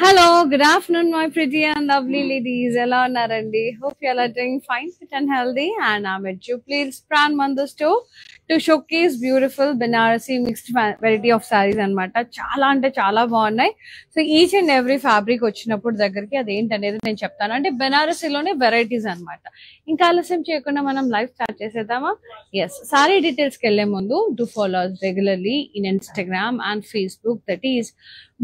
Hello, good afternoon, my pretty and lovely ladies. Hello, Narandi. Hope you all are doing fine, fit, and healthy. And I'm at Jubilee's Pran Mandu store to showcase beautiful Banarasi mixed variety of sarees and mata. Chala ante chala బాగున్నాయి. So each and every fabric వచ్చినప్పుడు దగ్గరికి అదేంటనేది నేను చెప్తాను. అంటే బెనారసీలోనే varieties అన్నమాట. ఇంకా ఆలస్యం చేయకుండా మనం లైవ్ స్టార్ట్ చేసేద్దామా? Yes. సారీ డీటెయిల్స్కి వెళ్ళే ముందు do follow us regularly in Instagram and Facebook. That is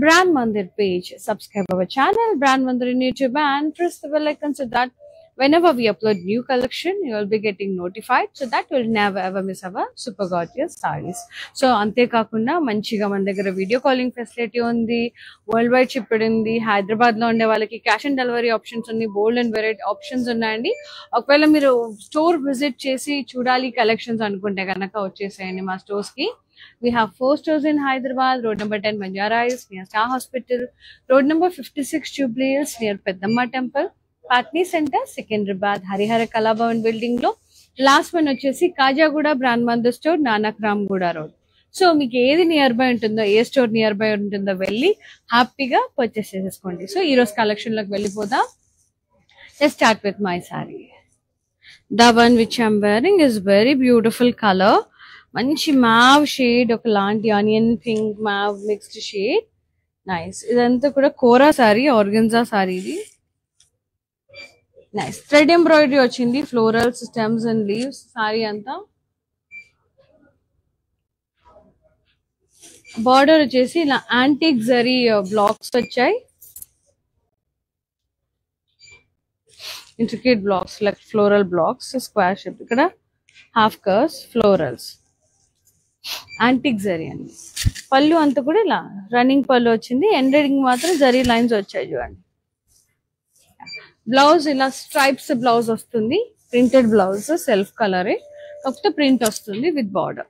Brand Mandir page. Subscribe our channel, Brand Mandir in YouTube, and press the bell icon so that whenever we upload new collection, you will be getting notified. So that will never ever miss our super gorgeous sarees. So ante kakunda manchiga మన దగ్గర video calling facility ఉంది, world wide shipped ఉంది, హైదరాబాద్ లో ఉండే వాళ్ళకి cash on delivery options ఉంది, బోల్డ్ and variety options ఉన్నాయండి. ఒకవేళ మీరు స్టోర్ విజిట్ చేసి చూడాలి కలెక్షన్స్ అనుకుంటే కనుక వచ్చేసేయండి మా స్టోర్స్ కి. We have 4 stores in Hyderabad, road number 10 Banjara Hills near Star Hospital, road number 56 Jubilee Hills near Peddamma Temple, Patni Center, Secunderabad, Harihara Kalabhavan building lo. Last one వచ్చేసి Khajaguda brand మందు store, Nanak Ram గూడ road. So మీకు ఏది near by ఉంటుందో, ఏ store near by ఉంటుందో వెళ్ళి హ్యాపీగా purchase చేసేసుకోండి. సో ఈ రోజు కలెక్షన్ లోకి వెళ్ళిపోదాం. Let's start with my saree. The one which I'm wearing is very beautiful color. మంచి మ్యావ్ షేడ్, ఒక లాంటి onion pink mauve mixed shade. Nice. ఇదంతా కూడా కోరా సారీ, ఆర్గన్జా సారీ ఇది. నైస్. థ్రెడ్ ఎంబ్రాయిడరీ వచ్చింది, florals, stems and leaves sari అంతా. బార్డర్ వచ్చేసి ఇలా యాంటిక్ జరీ బ్లాక్స్ వచ్చాయి, intricate blocks like floral blocks, square shape. ఇక్కడ half curves, florals, antique zari అండి. పళ్ళు అంతా కూడా ఇలా రన్నింగ్ పళ్ళు వచ్చింది, ఎండింగ్ మాత్రం జరీ లైన్స్ వచ్చాయి చూడండి. బ్లౌజ్ ఇలా స్ట్రైప్స్ బ్లౌజ్ వస్తుంది, ప్రింటెడ్ బ్లౌజ్, సెల్ఫ్ కలరే కాకపోతే ప్రింట్ వస్తుంది with border.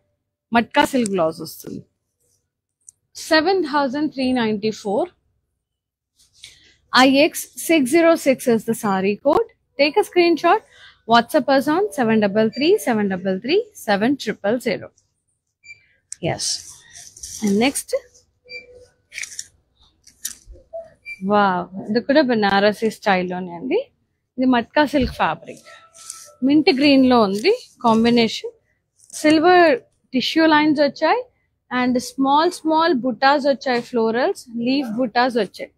Matka silk blouse వస్తుంది. 7394. IX606 is the saree code. Take a screenshot. WhatsApp us on 733-733-7000. Yes. And next, wow, ఇది కూడా బనారసీ స్టైల్లోనే అండి. ఇది matka silk fabric, mint green లో ఉంది కాంబినేషన్. సిల్వర్ టిష్యూ లైన్స్ వచ్చాయి అండ్ స్మాల్ స్మాల్ బుటాస్ వచ్చాయి, ఫ్లోరల్స్, లీఫ్ బుటాస్ వచ్చాయి.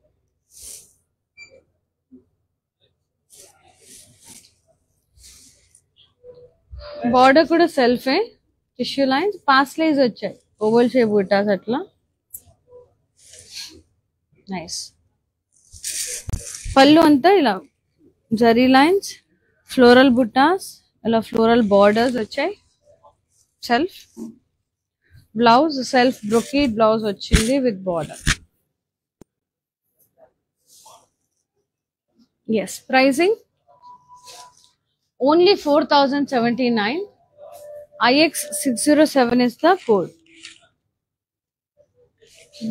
బార్డర్ కూడా సెల్ఫే, టిష్యూ లైన్స్, పాస్లేస్ వచ్చాయి, ఓవల్ షేప్ బుటాస్ అట్లా. నైస్. పళ్ళు అంతా ఇలా జరీ లైన్స్, ఫ్లోరల్ బుటాస్, ఇలా ఫ్లోరల్ బార్డర్స్ వచ్చాయి. Self blouse, self brocade blouse వచ్చింది with border. Yes. Pricing only 4079. IX607 is the code.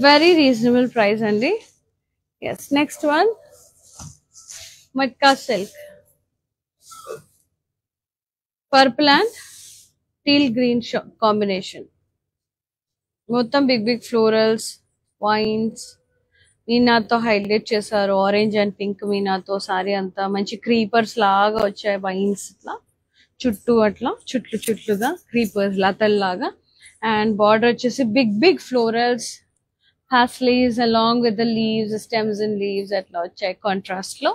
Very reasonable price andi. Yes. Next one, matka silk, purple and teal green combination. మొత్తం big big florals, vines మీనాతో highlight చేశారు. Orange and pink మీనాతో సారీ అంతా మంచి creepers లాగా వచ్చాయి, vines ఇట్లా చుట్టూ అట్లా చుట్లుగా క్రీపర్స్ లతల్లాగా. అండ్ బార్డర్ వచ్చేసి big big florals, paisleys along with the leaves, stems and leaves అట్లా వచ్చాయి కాంట్రాస్ట్ లో.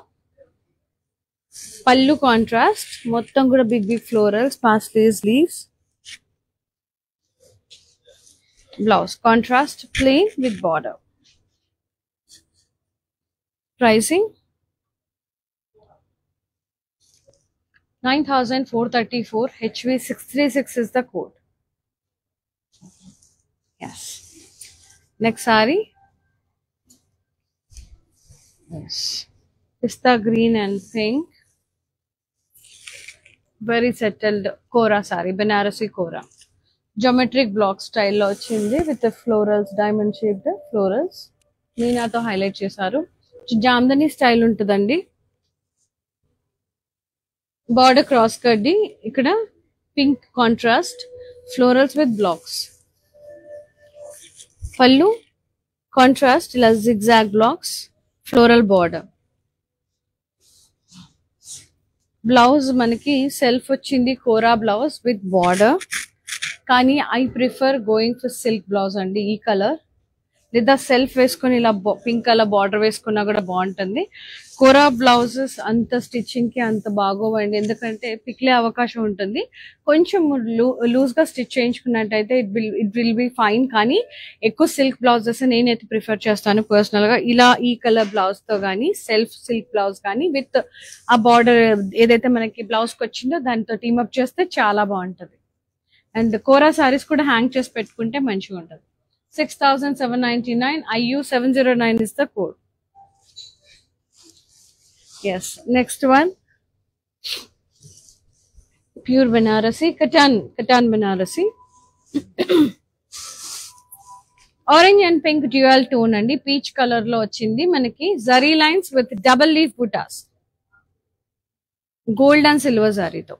పళ్ళు కాంట్రాస్ట్, మొత్తం కూడా big big florals, paisleys, leaves. Blouse contrast plain with border. Pricing 9434. HV636 is the code. Yes. Next saree. Yes. Pista green and pink. Very settled Kora saree, Banarasi Kora. Geometric block style lo ochindi with the florals, diamond shaped florals. Meenato highlight chesaru. Jamdani style ఉంటుందండి. Border cross కడ్డి, ఇక్కడ pink contrast, florals with blocks. Pallu contrast ఇలా zigzag blocks, floral border. Blouse మనకి self వచ్చింది కోరా blouse with border, కానీ I prefer going for silk blouse అండి. ఈ colour లేదా self వేసుకొని ఇలా పింక్ కలర్ బార్డర్ వేసుకున్నా కూడా బాగుంటుంది. కోరా బ్లౌజెస్ అంత స్టిచ్చింగ్ కి అంత బాగోవండి, ఎందుకంటే పిక్లే అవకాశం ఉంటుంది. కొంచెం లూజ్ గా స్టిచ్ చేయించుకున్నట్టయితే ఇట్ విల్ బి ఫైన్, కానీ ఎక్కువ సిల్క్ బ్లౌజెస్ నేనైతే ప్రిఫర్ చేస్తాను పర్సనల్ గా. ఇలా ఈ కలర్ బ్లౌజ్ తో కానీ సెల్ఫ్ సిల్క్ బ్లౌజ్ కానీ విత్ ఆ బార్డర్ ఏదైతే మనకి బ్లౌజ్ కి వచ్చిందో దాంతో టీమప్ చేస్తే చాలా బాగుంటది. అండ్ కోరా సారీస్ కూడా హ్యాంగ్ చేసి పెట్టుకుంటే మంచిగా ఉంటుంది. 6,799. IU 709 is the code. Yes, next one, pure Banarasi, katan Banarasi. Orange and pink dual tone andi, peach color lo vachindi manaki. Zari lines with double leaf buttas, gold and silver zari tho.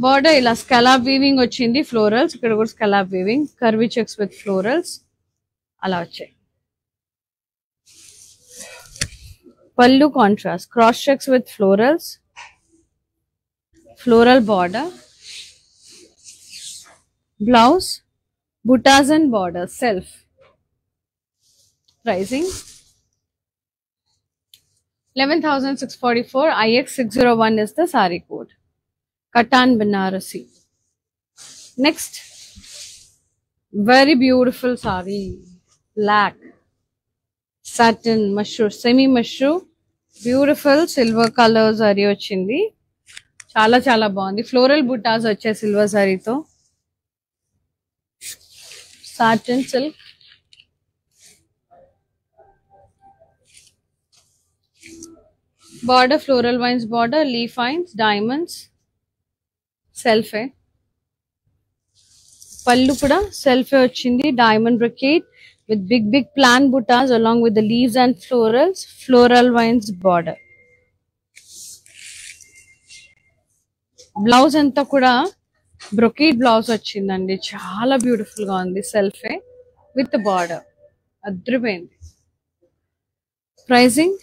Border ఇలా scallop weaving వచ్చింది, florals ఇక్కడ కూడా scallop weaving, curvy checks with florals అలా వచ్చాయి. Pallu contrast, cross checks with florals, floral border, blouse butas and border self. Pricing 11,644. IX 601 is the saree code. Katan Banarasi. Next, very beautiful saree, black satin mushroom, semi mushroom, beautiful silver color saree వచ్చింది. చాలా చాలా బాగుంది. Floral butas వచ్చాయి silver సారీతో. Satin silk, border floral vines border, leaf vines, diamonds, సెల్ఫే. పళ్ళు కూడా సెల్ఫే వచ్చింది, diamond brocade with big plant buttas along with the leaves and florals, floral vines border. Blouse అంతా కూడా బ్రొకేట్ బ్లౌజ్ వచ్చిందండి, చాలా బ్యూటిఫుల్ గా ఉంది. సెల్ఫే విత్ బార్డర్ అద్రిపోయింది. Pricing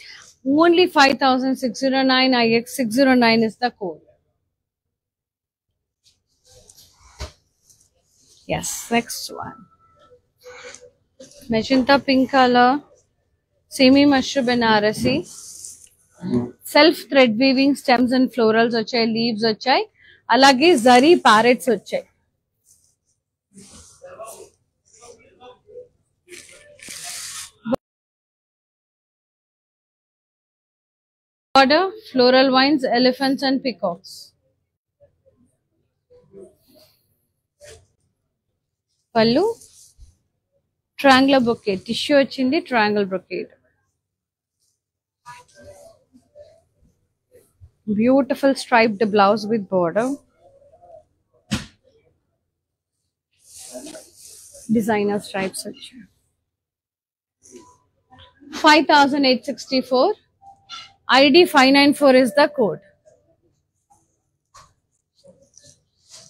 only 5,609. IX 609 is the code. Yes, next one, magenta pink color, semi mushroom Banarasi, self thread weaving stems and florals వచ్చాయి, leaves వచ్చాయి, అలాగే జరీ ప్యారెట్స్ వచ్చాయి. Border floral vines, elephants and peacocks. పళ్ళు triangular brocade, tissue వచ్చింది, triangle brocade. Beautiful striped blouse with border, designer stripes వచ్చాయి. 5,864. ID 594 is the code.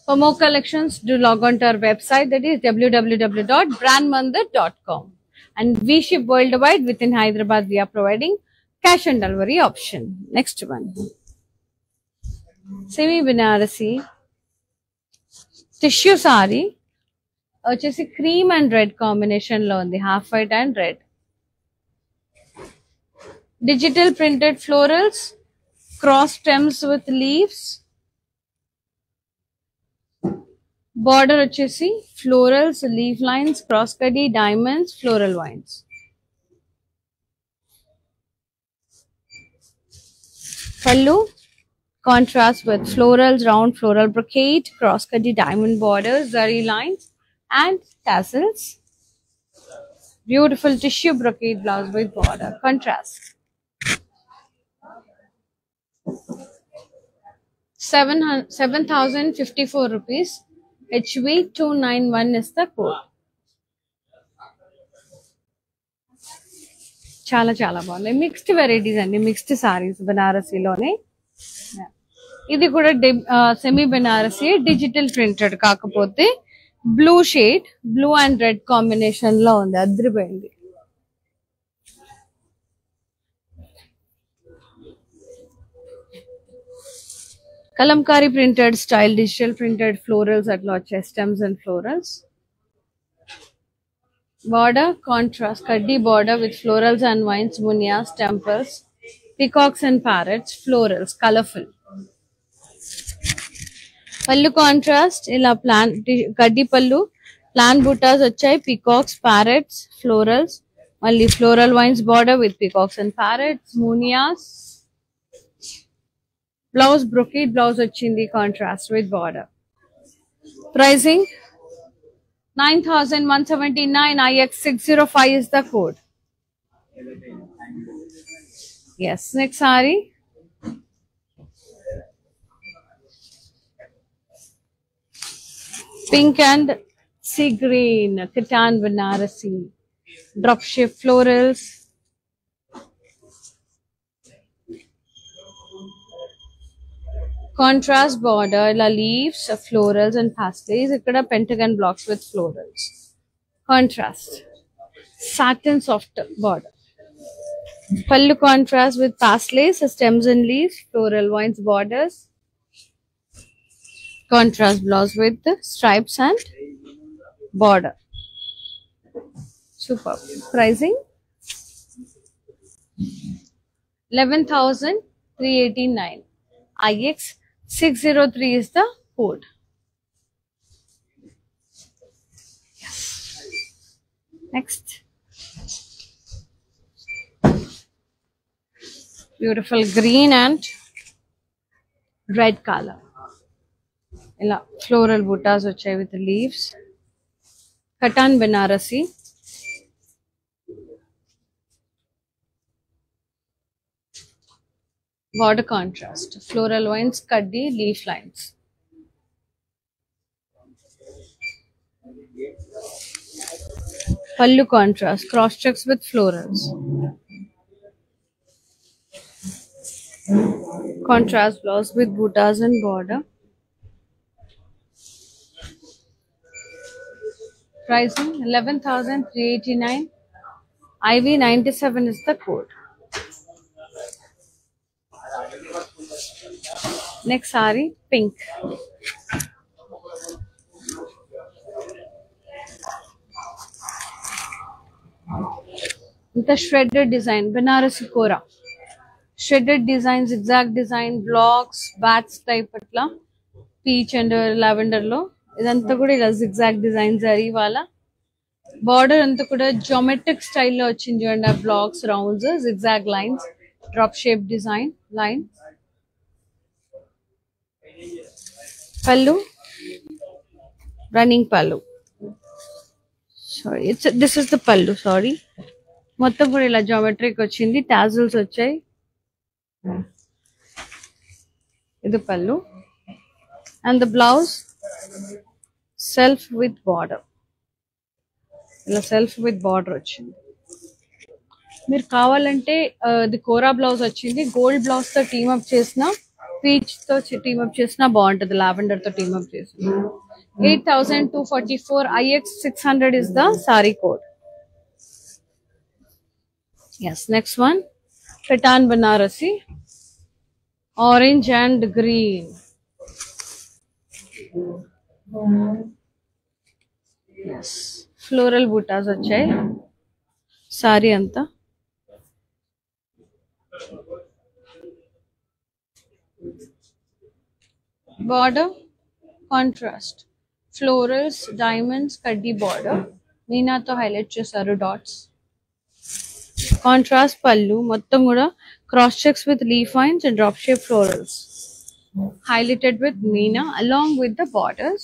For more collections, do log on to our website, that is www.brandmandir.com, and we ship worldwide. Within Hyderabad, we are providing cash on delivery option. Next one, semi Banarasi tissue saree, వచ్చేసి cream and red combination లో ఉంది, half white and red. Digital printed florals, cross stems with leaves, border వచ్చేసి florals, leaf lines, cross cutty, diamonds, floral vines. Pallu contrast with florals, round floral brocade, cross cutty, diamond borders, zari lines and tassels. Beautiful tissue brocade blouse with border contrast. 7,054 rupees. HV 291 is the code. చాలా చాలా బాగుంది. Mixed varieties అండి, mixed saris బనారసీలోనే. ఇది కూడా semi Banarasi, digital printed, కాకపోతే blue shade, blue and red combination లో ఉంది, అద్రిపోయింది. Kalamkari printed style, digital printed florals అట్లా వచ్చాయి, stems and florals. Border contrast, kaddi border with florals and vines, munias, temples, peacocks and parrots, florals, colorful. Pallu contrast, ila kaddi pallu, plant buttas vachai, peacocks, parrots, florals, malli floral vines border with peacocks and parrots, munias. Blouse brocade blouse vachindi, contrast with border. Pricing 9,179, IX605 is the code. Yes, next saree. Pink and sea green, Katan Banarasi, drop shape florals. Contrast border, la leaves, florals and pastels. Ikkada pentagon blocks with florals. Contrast. Satin soft border. Pallu contrast with pastels, stems and leaves, floral vines borders. Contrast blouse with the stripes and border. Super. Pricing 11,389. IX603 is the code. Yes. Next. Beautiful green and red color. Ila floral buttas vachai with leaves. Katan Banarasi. Border contrast, floral vines, kaddi, leaf lines. Pallu contrast, cross checks with florals. Contrast blouse with buttas and border. Pricing 11,389. IV97 is the code. Next saree, pink. With a shredded design, Banarasi Kora. Shredded design, zigzag design, blocks, bats type atla, peach and lavender lo. Idantha kuda ila zigzag design zari wala. Border anta kuda geometric style lo vachindi and blocks, rounds, zigzag lines, drop shape design line. Pallu, running pallu. Sorry, this is the pallu. Sorry, మొత్తం కూడా ఇలా geometric వచ్చింది, tassels వచ్చాయి. ఇది pallu, and the blouse self with border. ఇలా self with border వచ్చింది. మీరు కావాలంటే ఇది కోరా బ్లౌజ్ వచ్చింది, గోల్డ్ బ్లౌజ్ తో టీమ్ అప్ చేసిన, పీచ్ తో టీమ్ అప్ చేసినా బాగుంటది, లావెండర్ తో టీమ్ అప్ చేసిన. 8,244. IX600 is the saree code. Yes, next one, Katan Banarasi, orange and green. Yes, floral buttas వచ్చాయి saree anta. Border contrast, florals, diamonds, kaddi border, meena to highlight chesaru dots. Contrast pallu, మొత్తం కూడా cross checks with leaf vines and drop shape florals, highlighted with meena along with the borders.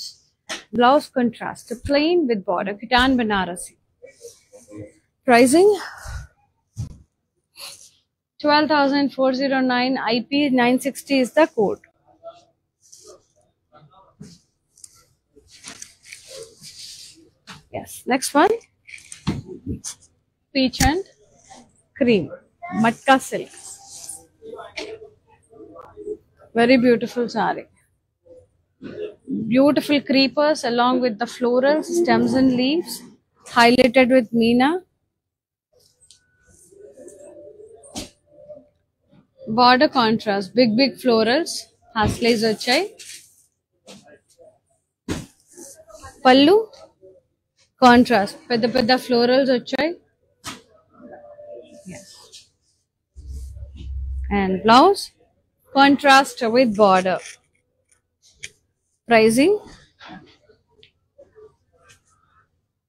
Blouse contrast, plain with border, Katan Banarasi. Pricing 12,409. IP960 is the code. Yes, next one, peach and cream, matka silk Very beautiful saree. Beautiful creepers along with the florals, stems and leaves, highlighted with Meena. Border contrast, big florals, haslays వచ్చాయి. పళ్ళు contrast, పెద్ద florals వచ్చాయి. And blouse contrast with border. Pricing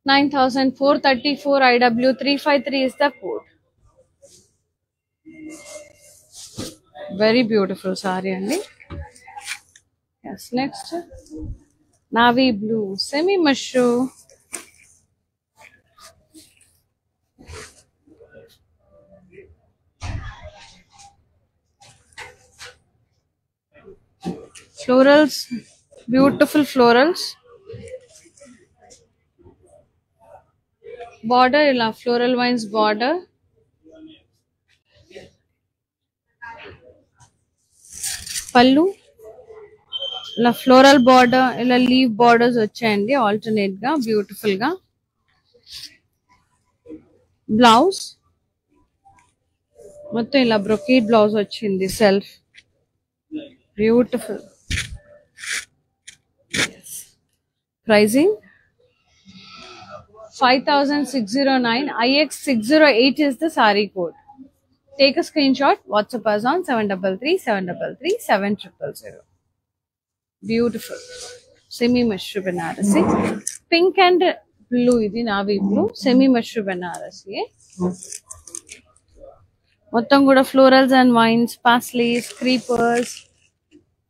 9,434 IW 353 is the code. Very beautiful saree andi. Yes, next navy blue semi mushroom. Florals, beautiful florals. Border ila floral vines border. Pallu ila floral border ila leaf borders వచ్చాయండి alternate గా beautiful గా. Blouse మొత్తం ఇలా brocade blouse వచ్చింది self. Beautiful. Yes. Pricing 5,609. IX608 is the saree code. Take a screenshot. WhatsApp us on 733-733-7000. Beautiful. Semi mushroom Banarasi. Pink and blue. This navy blue. Semi mushroom Banarasi. మొత్తం కూడా florals and vines, parsleys, creepers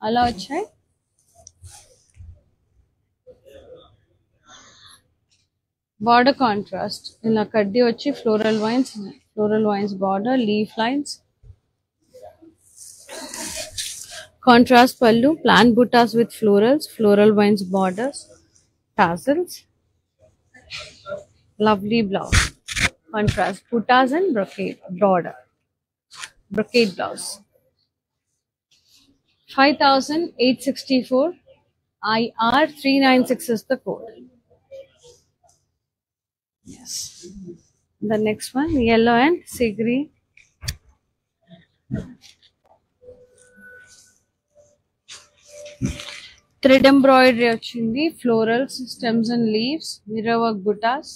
అలా వచ్చాయి. Border contrast ఇలా కడ్డీ వచ్చి floral vines border, leaf lines. Contrast pallu, plant buttas with florals, floral vines borders, tassels. Lovely blouse. Contrast buttas and brocade border. Brocade blouse. 5,864. IR396 is the code. Yes. The next one, yellow and sea green. Thread embroidery వచ్చింది, florals, stems and leaves, mirror work buttas.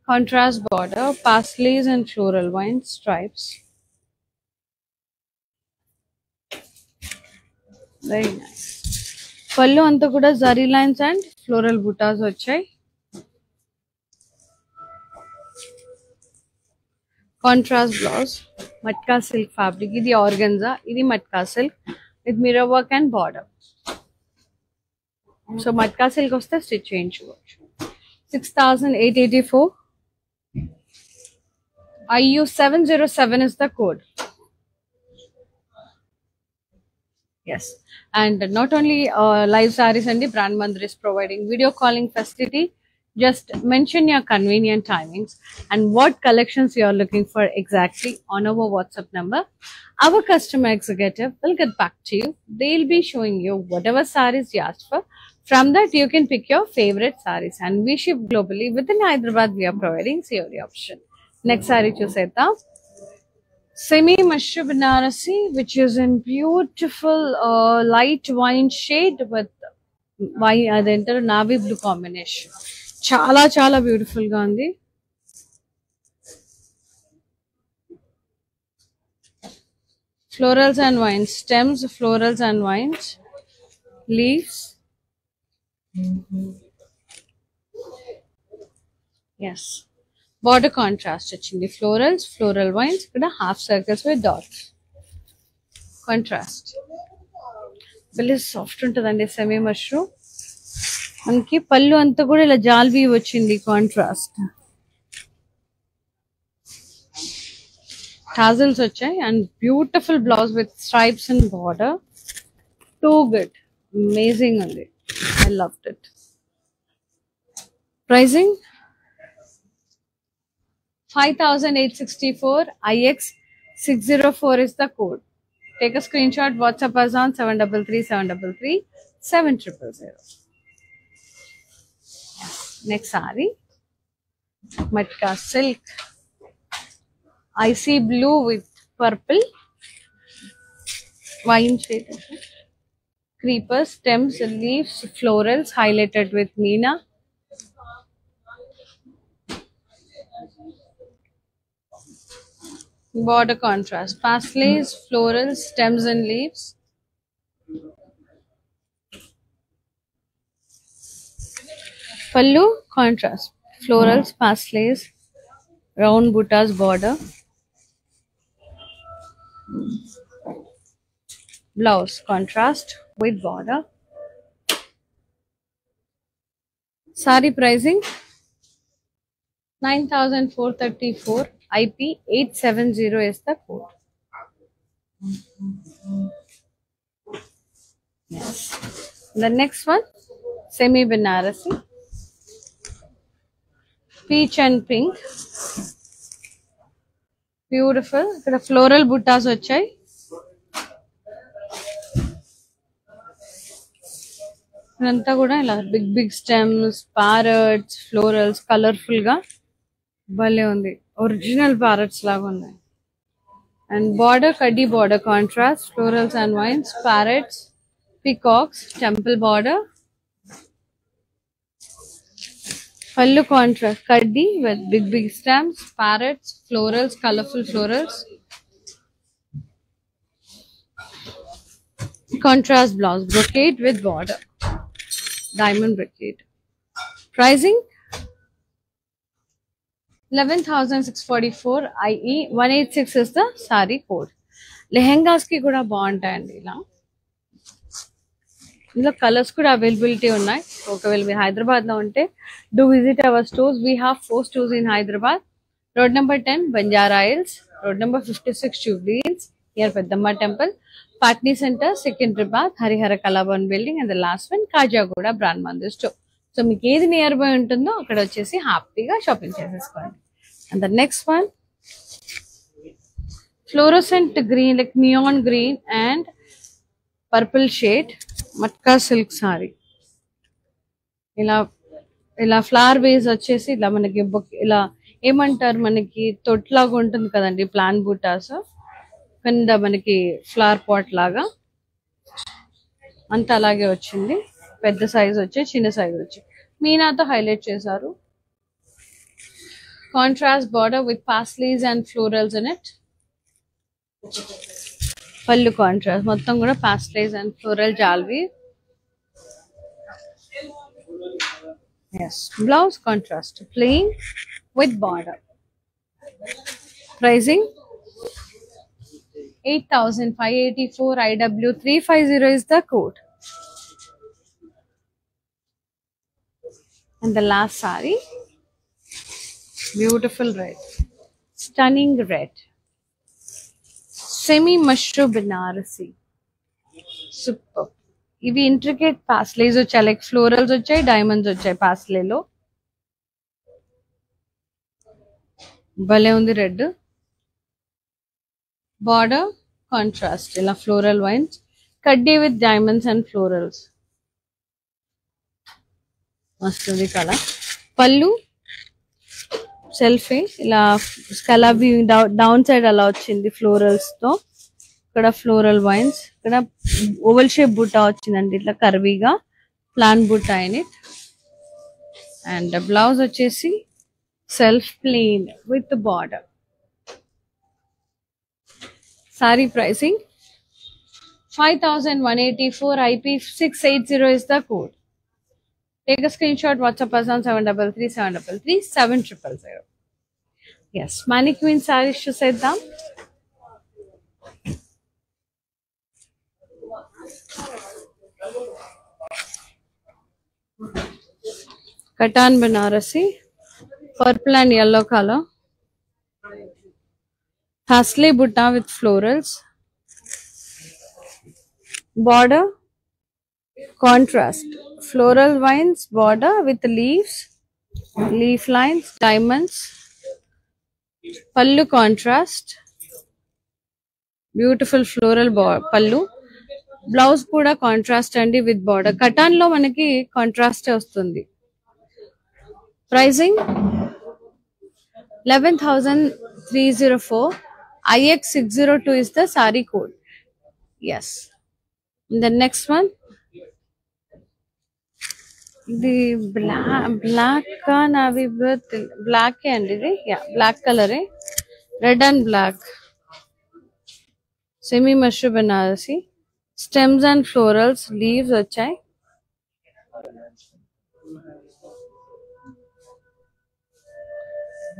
Contrast border, parsleys and floral vines, stripes. Very nice. పళ్ళు అంతా కూడా zari lines and floral butas వచ్చాయి. Contrast blouse, matka silk fabric, ఇది organza, ఇది matka silk with mirror work and border. So matka silk వస్తే stitch చేయించుకోవచ్చు. 6,884. IU707 is the code. Yes, and not only live sarees and the brand Mandir is providing video calling facility. Just mention your convenient timings and what collections you are looking for exactly on our WhatsApp number. Our customer executive will get back to you. They'll be showing you whatever sarees you asked for. From that, you can pick your favorite sarees, and we ship globally. Within Hyderabad, we are providing COD option. Next saree చూసేద్దాం. Semi mushroom Banarasi, which is in beautiful light wine shade with wine adentar navy blue combination. చాలా beautiful గా ఉంది. Florals and vines, stems, florals and vines, leaves. Yes. Border contrast వచ్చింది, florals, floral vines, ఇక్కడ half circles with dots. Contrast. Very soft ఉంటుందండి semi mushroom. మనకి పళ్ళు అంతా కూడా ఇలా జాల్వీ వచ్చింది కాంట్రాస్ట్. టాజల్స్ వచ్చాయి and beautiful blouse with stripes and border. Too good, amazing ఉంది. I loved it. Pricing 5864 IX604 is the code. Take a screenshot, WhatsApp us on 733 Next saree, Matka silk, icy blue with purple, wine shade, creepers, stems, leaves, florals highlighted with Meena. Border contrast, pastellays, florals, stems and leaves. Pallu contrast, florals, pastellays, round buttas border. Blouse contrast with border. Sari pricing 9434 IP 870 is the code. Yes. The next one, semi Banarasi, peach and pink. Beautiful. ఇక్కడ floral బుట్టాస్ వచ్చాయి. ఇదంతా కూడా ఇలా big big stems, parrots, florals colourful గా భలే ఉంది. Original parrots లాగా ఉన్నాయి. అండ్ బార్డర్ కడ్డీ border contrast, florals and vines, parrots, peacocks, temple border. Pallu contrast, kaddi with big stems, parrots, florals, colorful florals. Contrast blouse, brocade with border, diamond brocade. Pricing 11,644 IE 186 is the saree code. Lehengas ki kuda బాగుంటాయండి ఇలా. ఇందులో colours కూడా availability ఉన్నాయి. ఒకవేళ మీరు హైదరాబాద్ లో ఉంటే do visit our stores. We have 4 stores in Hyderabad. Road number 10 Banjara Hills, road number 56 Jubilee Hills near Peddamma temple, Patny Centre Secunderabad, Harihara Kalabhavan building, and the last one Khajaguda brand Mandir store. So మీకు ఏది నియర్ బై ఉంటుందో అక్కడ వచ్చేసి హ్యాపీగా షాపింగ్ చేసేసుకోండి. And the next one fluorescent green, like neon green and purple shade, matka silk sorry. ఇలా ఇలా flower base వచ్చేసి ఇలా మనకి ఇలా ఏమంటారు, మనకి తొట్లాగా ఉంటుంది కదండి ప్లాన్ బూటాస్, కింద మనకి ఫ్లవర్ పాట్ లాగా అంత అలాగే వచ్చింది. పెద్ద సైజ్ వచ్చి చిన్న సైజ్ వచ్చి మీనాతో హైలైట్ చేశారు. Contrast border with paisleys and florals in it. పళ్ళు కాంట్రాస్ట్ మొత్తం కూడా పాస్టైజ్ అండ్ ఫ్లోరల్ జాల్వి. Yes, blouse contrast, plain with border. Pricing 8,584 IW 350 is the code. And the last saree, beautiful red, stunning red, semi mushroom Banarasi, super. ఇవి intricate paisleys వచ్చాయి, like florals వచ్చాయి, diamonds వచ్చాయి పాస్లేలో. భలే ఉంది రెడ్. బార్డర్ కాంట్రాస్ట్ ఇలా floral wines, కడ్డీ with diamonds and florals. వస్తుంది colour. పళ్ళు సెల్ఫీ ఇలా స్కలాబీ డౌన్ సైడ్ అలా వచ్చింది ఫ్లోరల్స్ తో. ఇక్కడ ఫ్లోరల్ వైన్స్, ఇక్కడ ఓవల్ షేప్ బుట్ట వచ్చిందండి ఇట్లా కర్వీగా, ప్లాన్ బుట్ట ఇన్ ఇట్. అండ్ బ్లౌజ్ వచ్చేసి self plain with border. Sorry pricing 5,184 IP 680 is the code. Take a screenshot, WhatsApp us on 733 Yes, mannequin sarees చూసేద్దాం. Katan Banarasi, purple and yellow color, Hasle butta with florals, border contrast, floral vines border with leaves, leaf lines, diamonds, Pallu contrast, beautiful floral pallu. Blouse kuda contrast andi with border. Katan lo manaki contrast vastundi. Pricing 11,304. IX602 is the saree code. Yes. The next one, the black navy blue, black and yeah, black color, red and black, semi mushroom banarasi, stems and florals, leaves vachai.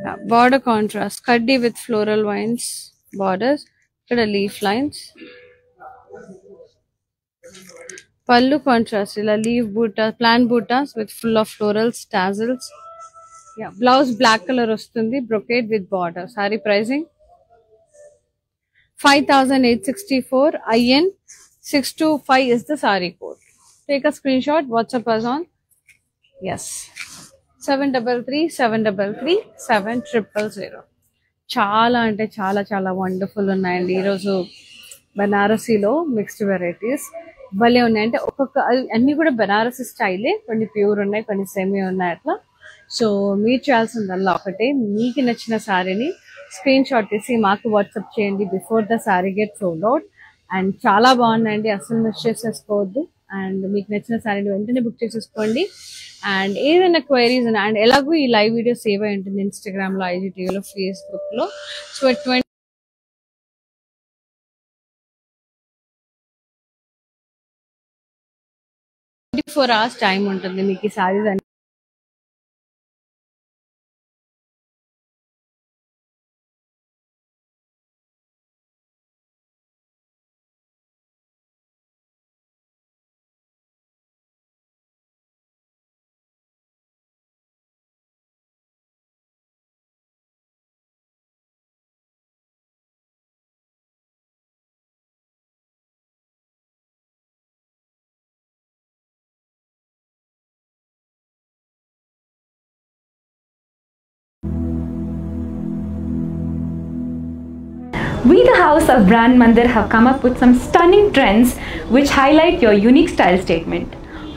Yeah, border contrast, kaddi with floral vines, borders, ikkada leaf lines. Pallu contrast, ila leaf butta, plant buttas with full of florals, tassels. Yeah, blouse black color vastundi, brocade with border. Saree pricing 5,864. IN 625 is the saree code. Take a screenshot, WhatsApp us on. Yes. 733-733-7000. చాలా అంటే చాలా చాలా wonderful ఉన్నాయండి ఈరోజు బనారసీలో mixed varieties భలే ఉన్నాయి. అంటే ఒక్కొక్క అన్ని కూడా బనారసీ స్టైలే, కొన్ని ప్యూర్ ఉన్నాయి, కొన్ని సెమీ ఉన్నాయి అట్లా. సో మీరు చేయాల్సిందల్లా ఒకటే, మీకు నచ్చిన శారీని స్క్రీన్ షాట్ తీసి మాకు వాట్సాప్ చేయండి before the sari get sold out. And చాలా బాగున్నాయండి, అసలు మిస్ చేసేసుకోవద్దు. అండ్ మీకు నచ్చిన శారీని వెంటనే బుక్ చేసేసుకోండి. అండ్ ఏదైనా క్వైరీస్ అండ్ ఎలాగో ఈ లైవ్ వీడియో సేవ్ అయి ఉంటుంది ఇన్స్టాగ్రామ్ లో, ఐజీటీవీలో, ఫేస్బుక్ లో. సో 24 hours టైం ఉంటుంది మీకు ఈ శారీస్ అన్ని We, the House of Brand Mandir, have come up with some stunning trends which highlight your unique style statement.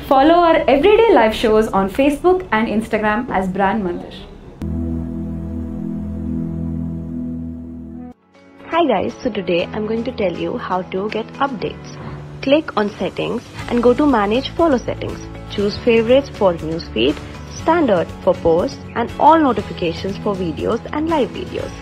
Follow our everyday live shows on Facebook and Instagram as Brand Mandir. Hi guys, so today I'm going to tell you how to get updates. Click on settings and go to manage follow settings. Choose favorites for newsfeed, standard for posts and all notifications for videos and live videos.